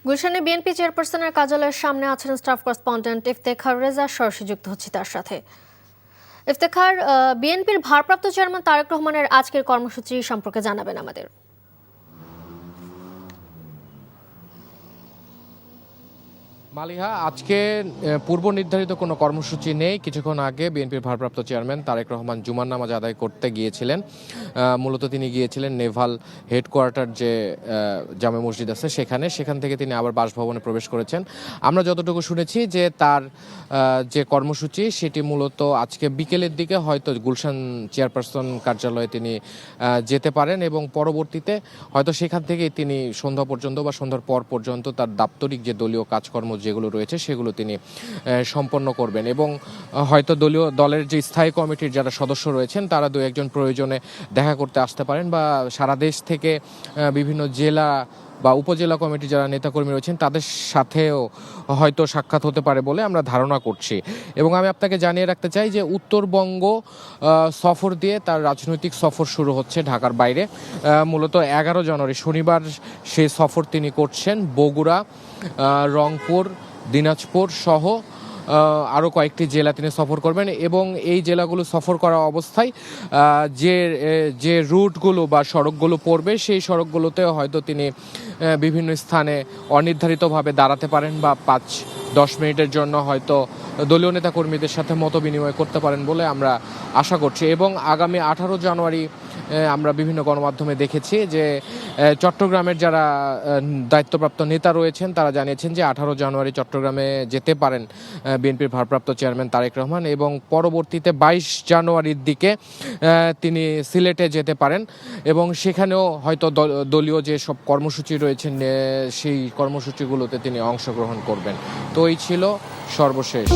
গুলশানে বিএনপি চেয়ারপারসনের কার্যালয়ের সামনে আছেন স্টাফ করেসপন্ডেন্ট ইফতেখার রেজা। সরাসরি যুক্ত হচ্ছি তার সাথে। ইফতেখার, বিএনপির ভারপ্রাপ্ত চেয়ারম্যান তারেক রহমানের আজকের কর্মসূচি সম্পর্কে জানাবেন আমাদের। মালিহা, আজকে পূর্ব নির্ধারিত কোনো কর্মসূচি নেই। কিছুক্ষণ আগে বিএনপির ভারপ্রাপ্ত চেয়ারম্যান তারেক রহমান জুমার নামাজ আদায় করতে গিয়েছিলেন। মূলত তিনি গিয়েছিলেন নেভাল হেডকোয়ার্টার যে জামে মসজিদ আছে সেখান থেকে তিনি আবার বাসভবনে প্রবেশ করেছেন। আমরা যতটুকু শুনেছি যে তার যে কর্মসূচি সেটি মূলত আজকে বিকেলের দিকে হয়তো গুলশান চেয়ারপারসন কার্যালয়ে তিনি যেতে পারেন এবং পরবর্তীতে হয়তো সেখান থেকেই তিনি সন্ধ্যা পর্যন্ত বা সন্ধ্যার পর পর্যন্ত তার দাপ্তরিক যে দলীয় কাজকর্ম যেগুলো রয়েছে সেগুলো তিনি সম্পন্ন করবেন এবং হয়তো দলের যে স্থায়ী কমিটির যারা সদস্য রয়েছেন তারা দু একজন প্রয়োজনে দেখা করতে আসতে পারেন বা সারা দেশ থেকে বিভিন্ন জেলা বা উপজেলা কমিটির যারা নেতাকর্মী রয়েছেন তাদের সাথেও হয়তো সাক্ষাৎ হতে পারে বলে আমরা ধারণা করছি। এবং আমি আপনাকে জানিয়ে রাখতে চাই যে উত্তরবঙ্গ সফর দিয়ে তার রাজনৈতিক সফর শুরু হচ্ছে ঢাকার বাইরে। মূলত 11 জানুয়ারি শনিবার সেই সফর তিনি করছেন। বগুড়া, রংপুর, দিনাজপুর সহ আরও কয়েকটি জেলা তিনি সফর করবেন এবং এই জেলাগুলো সফর করা অবস্থায় যে রুটগুলো বা সড়কগুলো পড়বে সেই সড়কগুলোতেও হয়তো তিনি বিভিন্ন স্থানে অনির্ধারিতভাবে দাঁড়াতে পারেন বা 5-10 মিনিটের জন্য হয়তো দলীয় নেতাকর্মীদের সাথে মত বিনিময় করতে পারেন বলে আমরা আশা করছি। এবং আগামী 18 জানুয়ারি আমরা বিভিন্ন গণমাধ্যমে দেখেছি যে চট্টগ্রামের যারা দায়িত্বপ্রাপ্ত নেতা রয়েছেন তারা জানিয়েছেন যে 18 জানুয়ারি চট্টগ্রামে যেতে পারেন বিএনপির ভারপ্রাপ্ত চেয়ারম্যান তারেক রহমান এবং পরবর্তীতে 22 জানুয়ারির দিকে তিনি সিলেটে যেতে পারেন এবং সেখানেও হয়তো দলীয় যে সব কর্মসূচি রয়েছে সেই কর্মসূচিগুলোতে তিনি অংশগ্রহণ করবেন। তো এই ছিল সর্বশেষ।